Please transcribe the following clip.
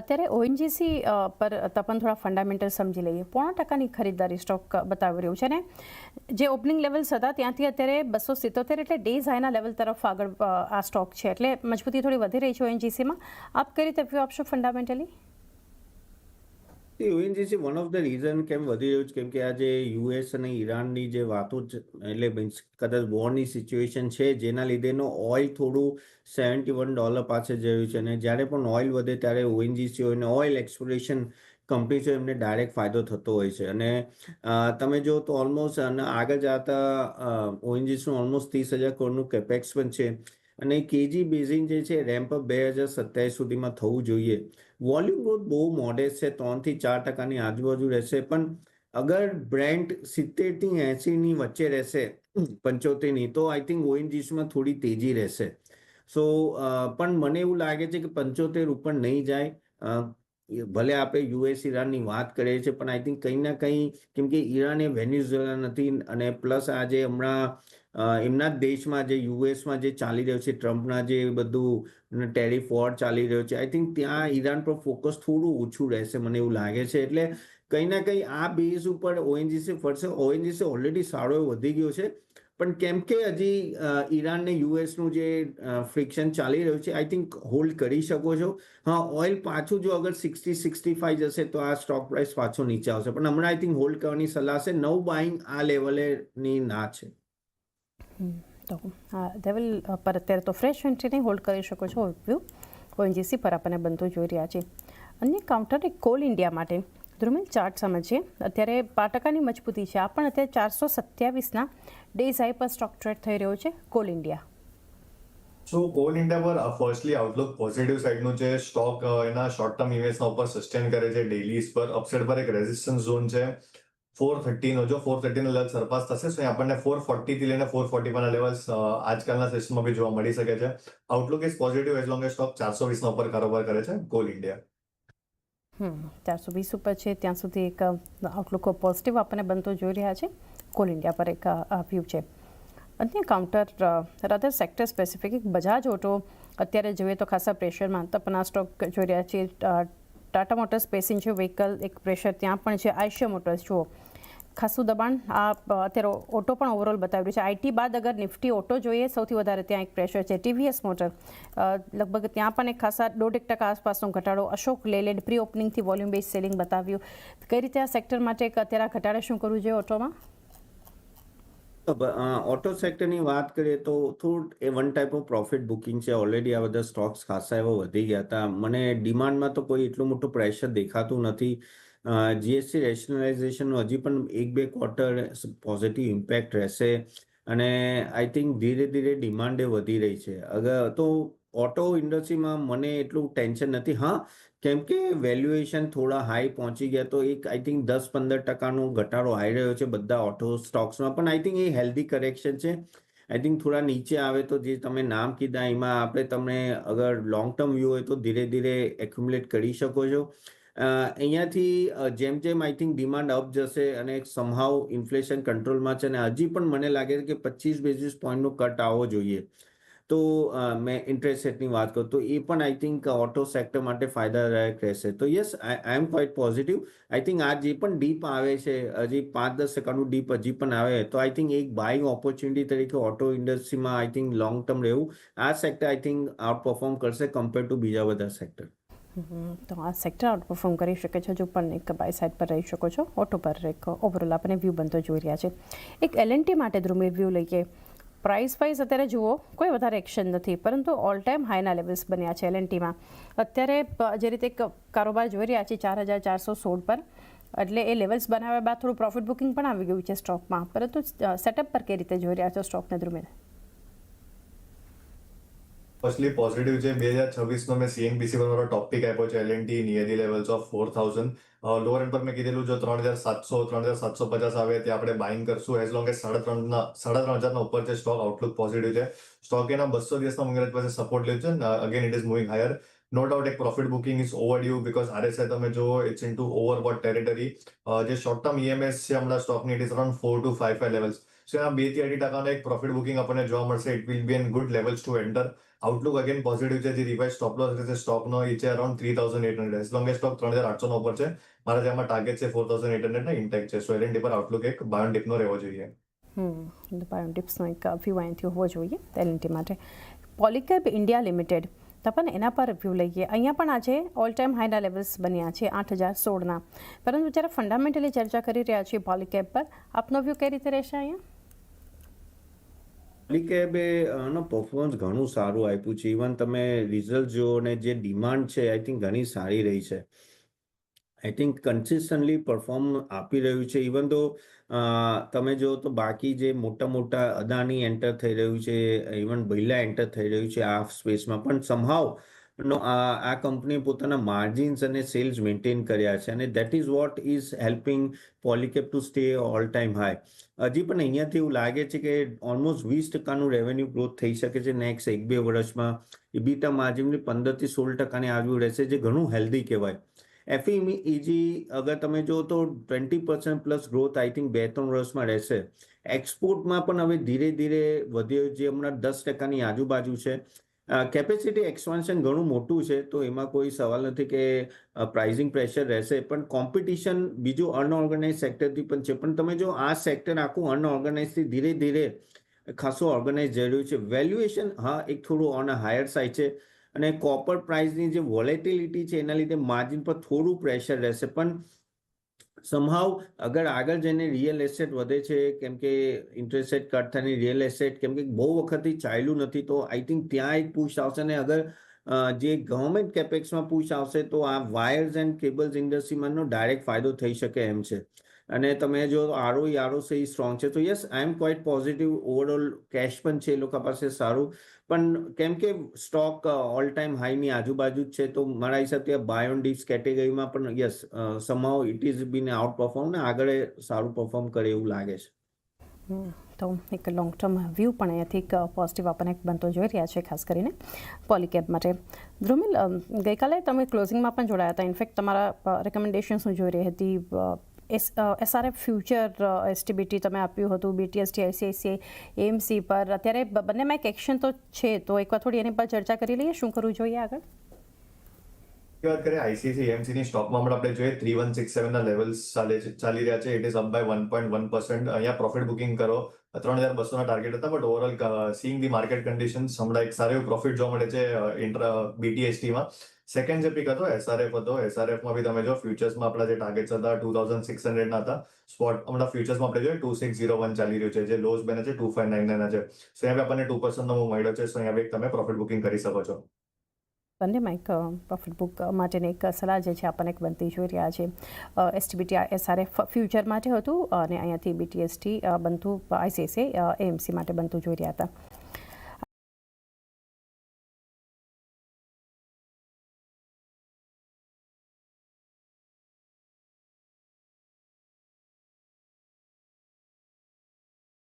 અત્યારે ઓએનજીસી પર તપન થોડા ફંડામેન્ટલ સમજી લઈએ. 0.5% ખરીદદારી સ્ટોક બતાવી રહ્યું છે ને જે ઓપનિંગ લેવલ્સ હતા ત્યાંથી અત્યારે 277 એટલે ડેઝ હાઈના લેવલ તરફ આગળ આ સ્ટોક છે, એટલે મજબૂતી થોડી વધી રહી છે ઓએનજીસીમાં. આપ કઈ રીતે વ્યૂ આપશો fundamentally? ONGC one of the reason કેમ વધી રહ્યું છે કેમ કે આજે યુએસ અને ઈરાનની જે વાતો એટલે મીન્સ કદાચ વોરની સિચ્યુએશન છે જેના લીધેનો ઓઇલ થોડું $71 પાસે જયું છે, અને જ્યારે પણ ઓઇલ વધે ત્યારે ઓએનજીસી હોય અને ઓઇલ એક્સપ્લોરેશન કંપની છે એમને ડાયરેક્ટ ફાયદો થતો હોય છે. અને તમે જો તો ઓલમોસ્ટ આગળ જતા ઓએનજીસીનું ઓલમોસ્ટ 30,000 કરોડનું કેપેક્સ પણ છે, અને કેજી બેઝિન જે છે રેમ્પઅપ 2027 સુધીમાં થવું જોઈએ. વોલ્યુમ ગ્રોથ બહુ મોડેસ્ટ છે, 3-4% આજુબાજુ રહેશે, પણ અગર બ્રેન્ટ 70-80 વચ્ચે રહેશે, 75, તો આઈ થિંક ઓએનજીસીમાં થોડી તેજી રહેશે. સો પણ મને એવું લાગે છે કે 75 ઉપર નહીં જાય. ભલે આપણે યુએસ ઈરાનની વાત કરીએ છીએ, પણ આઈ થિંક કંઈ ના કંઈ, કેમ કે ઈરાન એ વેનેઝુએલા નથી, અને પ્લસ આજે હમણાં એમના જ દેશમાં જે યુએસમાં જે ચાલી રહ્યું છે ટ્રમ્પના જે બધું ટેરિફ વોર ચાલી રહ્યો છે, આઈ થિંક ત્યાં ઈરાન પર ફોકસ થોડું ઓછું રહેશે મને એવું લાગે છે. એટલે કંઈ ના કંઈ આ બેઝ ઉપર ઓએનજીસી ફરશે. ઓએનજીસી ઓલરેડી સારો એવો વધી ગયો છે, પણ કેમ કે હજી ઈરાન ને યુએસનું જે ફ્રિક્શન ચાલી રહ્યું છે, આઈ થિંક હોલ્ડ કરી શકો છો. હા, ઓઇલ પાછું જો અગર 60-65 જશે તો આ સ્ટોક પ્રાઇસ પાછો નીચે આવશે, પણ હમણાં આઈ થિંક હોલ્ડ કરવાની સલાહ છે. નવ બાઇંગ આ લેવલે ની ના છે. તો લેવલ પર અત્યારે તો ફ્રેશ એન્ટ્રીને હોલ્ડ કરી શકો છો. વ્યૂ ઓએનજીસી પર આપણને બનતું જોઈ રહ્યા છે. અન્ય કાઉન્ટર એક કોલ ઇન્ડિયા માટે ધ્રુમિલ ચાર્ટ સમજીએ. અત્યારે 5%ની મજબૂતી છે. આ પણ અત્યારે 427ના ડેઝ હાઈ પર સ્ટોક ટ્રેડ થઈ રહ્યો છે કોલ ઇન્ડિયા. સો કોલ ઇન્ડિયા પર ફર્સ્ટલી આઉટલુક પોઝિટિવ સાઇડનું છે. સ્ટોક એના શોર્ટ ટર્મ ઇમેજના ઉપર સસ્ટેન કરે છે. ડેઈલીઝ પર અપસાઇડ પર એક રેઝિસ્ટન્સ ઝોન છે 430 નો. જો 430 નો લેવલ સરપાસ થશે તો આપણને 440 થી લઈને 445 ના લેવલ્સ આજકાલના સેશનમાં બી જોવા મળી શકે છે. Outlook is positive as long as stock 420 ના ઉપર કારોબાર કરે છે કોલ ઇન્ડિયા. 420 ઉપર છે ત્યાં સુધી એક આઉટલુક પોઝિટિવ આપણને બનતો જોઈ રહ્યા છે. કોલ ઇન્ડિયા પર એક વ્યૂ છે. અન્ય કાઉન્ટર રાધર સેક્ટર સ્પેસિફિક એક બજાજ ઓટો અત્યારે જોઈએ તો ખાસા પ્રેશરમાં તપના સ્ટોક જોઈ રહ્યા છીએ. ટાટા મોટર્સ પેસેન્જર વ્હીકલ એક પ્રેશર ત્યાં પણ છે. આઈશિયા મોટર્સ જુઓ ખાસું દબાણ આ અત્યારે ઓટો પણ ઓવરઓલ બતાવી રહ્યું છે. આઈટી બાદ અગર નિફ્ટી ઓટો જોઈએ સૌથી વધારે ત્યાં એક પ્રેશર છે. ટીવીએસ મોટર લગભગ ત્યાં પણ એક ખાસા 1.5% આસપાસનો ઘટાડો. અશોક લેલેન્ડ પ્રી ઓપનિંગથી વોલ્યુમ બેઝ સેલિંગ બતાવ્યું. કઈ રીતે આ સેક્ટર માટે અત્યારે ઘટાડે શું કરવું જોઈએ ઓટોમાં? ઓટો સેક્ટરની વાત કરીએ તો થોડું એ one type of profit booking છે. ઓલરેડી આ બધા સ્ટોક્સ ખાસા એવા વધી ગયા હતા. મને ડિમાન્ડમાં તો કોઈ એટલું મોટું પ્રેશર દેખાતું નથી. જીએસટી રેશનલાઇઝેશનનું હજી પણ 1-2 ક્વાર્ટર પોઝિટિવ ઇમ્પેક્ટ રહેશે, અને આઈ થિંક ધીરે ધીરે ડિમાન્ડ એ વધી રહી છે. અગર તો ઓટો ઇન્ડસ્ટ્રીમાં મને એટલું ટેન્શન નથી. હા, કેમ કે વેલ્યુએશન થોડા હાઈ પહોંચી ગયા, તો એક આઈ થિંક 10-15% ઘટાડો આવી રહ્યો છે બધા ઓટો સ્ટોક્સમાં, પણ આઈ થિંક એ હેલ્ધી કરેક્શન છે. આઈ થિંક થોડા નીચે આવે તો જે તમે નામ કીધા એમાં આપણે તમને અગર લોંગ ટર્મ વ્યૂ હોય તો ધીરે ધીરે એક્યુમ્યુલેટ કરી શકો છો. અહીંયાથી જેમ જેમ આઈ થિંક ડિમાન્ડ અપ જશે અને સમહાઉ ઇન્ફ્લેશન કંટ્રોલમાં છે, અને હજી પણ મને લાગે છે કે 25 બેઝિસ પોઈન્ટનો કટ આવવો જોઈએ. તો મેં ઇન્ટરેસ્ટ રેટની વાત કરું તો એ પણ આઈ થિંક ઓટો સેક્ટર માટે ફાયદાદાયક રહેશે. તો yes, I am quite positive. I think આ જે પણ ડીપ આવે છે, હજી 5-10%નું ડીપ હજી પણ આવે, તો આઈ થિંક એક બાઇંગ ઓપોર્ચ્યુનિટી તરીકે ઓટો ઇન્ડસ્ટ્રીમાં આઈ થિંક લોંગ ટર્મ રહેવું. આ sector I think out perform કરશે કમ્પેર ટુ બીજા બધા સેક્ટર. તો આ સેક્ટર આઉટ પરફોર્મ કરી શકે છે. જો પણ એક બાય સાઇડ પર રહી શકો છો. ઓટો પર એક ઓવરઓલ આપણે વ્યૂ બનતો જોઈ રહ્યા છે. એક એલએનટી માટે ધ્રુમિલ વ્યૂ લઈએ. પ્રાઇસ વાઇઝ અત્યારે જુઓ કોઈ વધારે એક્શન નથી, પરંતુ ઓલ ટાઈમ હાઈના લેવલ્સ બન્યા છે એલએનટીમાં. અત્યારે જે રીતે કારોબાર જોઈ રહ્યા છે 4,416 પર, એટલે એ લેવલ્સ બનાવ્યા બાદ થોડું પ્રોફિટ બુકિંગ પણ આવી ગયું છે સ્ટોકમાં, પરંતુ સેટઅપ પર કઈ રીતે જોઈ રહ્યા છો સ્ટોકને ધ્રુમિલ? ફર્સ્ટલી પોઝિટિવ છે. 2026 મેં સીએનબીસી પર મારો ટોપિક આપ્યો છે L&T near the levels of 4,000. Lower and પર મેં કીધેલું જો 3,700-3,750 આવે ત્યાં આપણે બાઇંગ કરશું એઝ લોંગ એઝ 3,500 ઉપર છે સ્ટોક. આઉટલુક પોઝિટિવ છે. સ્ટોક એના 200 દિવસના મૂલ્ય પાસે સપોર્ટ લે છે. Again it is moving higher. No doubt એક profit booking is overdue because RSI તમે જો ઇટ્સ ઇન્ટુ ઓવરબોટ ટેરિટરી. જે શોર્ટ ટર્મ ઈએમએસ છે હમણાં સ્ટોકની it is around 4-5 levels. So એના 2-2.5% એક પ્રોફિટ બુકિંગ આપણને જોવા મળશે. It will be an good levels to enter. Outlook again positive છે. જે રિવાઇઝ સ્ટોપ લોસ છે સ્ટોકનો એ છે around 3800 as long as stock 3800 નો ઉપર છે. મારા જેમાં ટાર્ગેટ છે 4800 ના ઇન્ટેક છે. સો એલએનટી પર આઉટલુક એક બાય ઓન ડિપનો રહેવો જોઈએ. બાયોન ટિપ્સનો એક વ્યૂ અહીંથી હોવો જોઈએ એલએનટી માટે. પોલીકેબ ઇન્ડિયા લિમિટેડ તપન એના પર વ્યૂ લઈએ. અહીંયા પણ આજે ઓલ ટાઈમ હાઈના લેવલ્સ બન્યા છે 8016ના, પરંતુ જ્યારે ફંડામેન્ટલી ચર્ચા કરી રહ્યા છીએ પોલીકેબ પર, આપનો વ્યૂ કઈ રીતે રહેશે અહીંયા? પોલીકેબે નો પરફોર્મન્સ ઘણું સારું આપ્યું છે. ઇવન તમે રિઝલ્ટ જુઓ અને જે ડિમાન્ડ છે આઈ થિંક ઘણી સારી રહી છે. આઈ થિંક કન્સિસ્ટન્ટલી પરફોર્મ આપી રહ્યું છે. ઇવન તો તમે જો તો બાકી જે મોટા મોટા અદાની એન્ટર થઈ રહ્યું છે, ઇવન બિરલા એન્ટર થઈ રહ્યું છે આ સ્પેસમાં, પણ સમહાવ આ કંપની પોતાના માર્જિન્સ અને સેલ્સ મેન્ટેન કર્યા છે અને that is what is helping Polycab to stay all time high. હજી પણ અહીંયાથી એવું લાગે છે કે ઓલમોસ્ટ 20% રેવન્યુ ગ્રોથ થઈ શકે છે નેક્સ્ટ 1-2 વર્ષમાં. ઇબીટા માર્જિન 15 થી 16% આવ્યું રહેશે, જે ઘણું હેલ્ધી કહેવાય. એફએમઈજી અગર તમે જો તો 20% પ્લસ ગ્રોથ આઈ થિંક 2-3 વર્ષમાં રહેશે. એક્સપોર્ટમાં પણ હવે ધીરે ધીરે વધ્યો, જે હમણાં 10%ની આજુબાજુ છે. કેપેસિટી એક્સપાન્શન ઘણું મોટું છે, તો એમાં કોઈ સવાલ નથી કે પ્રાઇઝિંગ પ્રેશર રહેશે, પણ કોમ્પિટિશન બીજું અનઓર્ગેનાઇઝ સેક્ટરથી પણ છે. પણ તમે જો આ સેક્ટર આખું અનઓર્ગેનાઇઝથી ધીરે ધીરે ખાસો ઓર્ગેનાઇઝ જઈ રહ્યું છે. વેલ્યુએશન એક થોડું ઓન અ હાયર સાઇડ છે અને કોપર પ્રાઇસની જે વોલેટિલિટી છે એના લીધે માર્જિન પર થોડું પ્રેશર રહેશે. પણ સમહાવ અગર આગળ જઈને રિયલ એસ્ટેટ વધે છે, કેમ કે ઇન્ટરેસ્ટ રેટ કટ થવાની રિયલ એસ્ટેટ કેમ કે બહુ વખતથી ચાલ્યું નથી, તો આઈ થિંક ત્યાં એક પુશ આવશે. અને અગર જે ગવર્મેન્ટ કેપેક્સમાં પુશ આવશે તો આ વાયર્સ એન્ડ કેબલ્સ ઇન્ડસ્ટ્રીમાંનો ડાયરેક્ટ ફાયદો થઈ શકે એમ છે. અને તમે જો આરઓસી સ્ટ્રોંગ છે, તો yes I am quite positive. Overall cash પણ છે એ લોકો પાસે સારું, પણ કેમ કે સ્ટોક ઓલ ટાઈમ હાઈની આજુબાજુ જ છે, તો મારા હિસાબથી બાય ઓન ડિપ્સ કેટેગરીમાં પણ yes somehow it is bin out perform ને આગળ સારું પરફોર્મ કરે એવું લાગે છે. તો એક લોંગ ટર્મ વ્યૂ પણ અહીંયાથી એક પોઝિટિવ આપણને બનતો જોઈ રહ્યા છે, ખાસ કરીને પોલીકેબ માટે. ધ્રુમિલ, ગઈકાલે તમે ક્લોઝિંગમાં પણ જોડાયા હતા. ઇનફેક્ટ તમારા રેકમેન્ડેશન શું જોઈ રહી હતી? એસઆરએફ ફ્યુચર એસટીબીટી તમે આપ્યું હતું, બીટીએસટી આઈસીઆઈસીઆઈ એએમસી પર. અત્યારે બંનેમાં એક એક્શન તો છે, તો એકવાર થોડી એની પર ચર્ચા કરી લઈએ, શું કરવું જોઈએ આગળ? વાત કરીએ આઈસીઆઈસીઆઈ એએમસી ની સ્ટોકમાં હમણાં આપણે જોઈએ 3167 ના લેવલ્સ ચાલી રહ્યા છે. It is up by 1.1%. અહીંયા પ્રોફિટ બુકિંગ કરો. 3200 ના ટાર્ગેટ હતા, but overall seeing the market conditions હમણાં એક સારું પ્રોફિટ જોવા મળે છે બીટીએસટીમાં. સેકન્ડ જે પિક હતો એસઆરએફ હતો. એસઆરએફમાં બી તમે જો ફ્યુચર્સમાં આપણા જે ટાર્ગેટ્સ હતા 2600 ના હતા. સ્પોટ હમણાં ફ્યુચર્સમાં આપણે જોઈએ 2601 ચાલી રહ્યું છે, જે લોસ બને છે 2599 ના છે. સો અહીંયા આપણને 2% નો મૂવ મળ્યો છે. સો અહીંયા તમે પ્રોફિટ બુકિંગ કરી શકો છો. બંનેમાં એક પ્રોફિટ બુક માટેની એક સલાહ જે છે આપણને એક બનતી જોઈ રહ્યા છે. એસટીબીટી એસઆરએફ ફ્યુચર માટે હતું અને અહીંયાથી બીટીએસટી બનતું આઈસીઆઈસીઆઈ એએમસી માટે બનતું જોઈ રહ્યા હતા.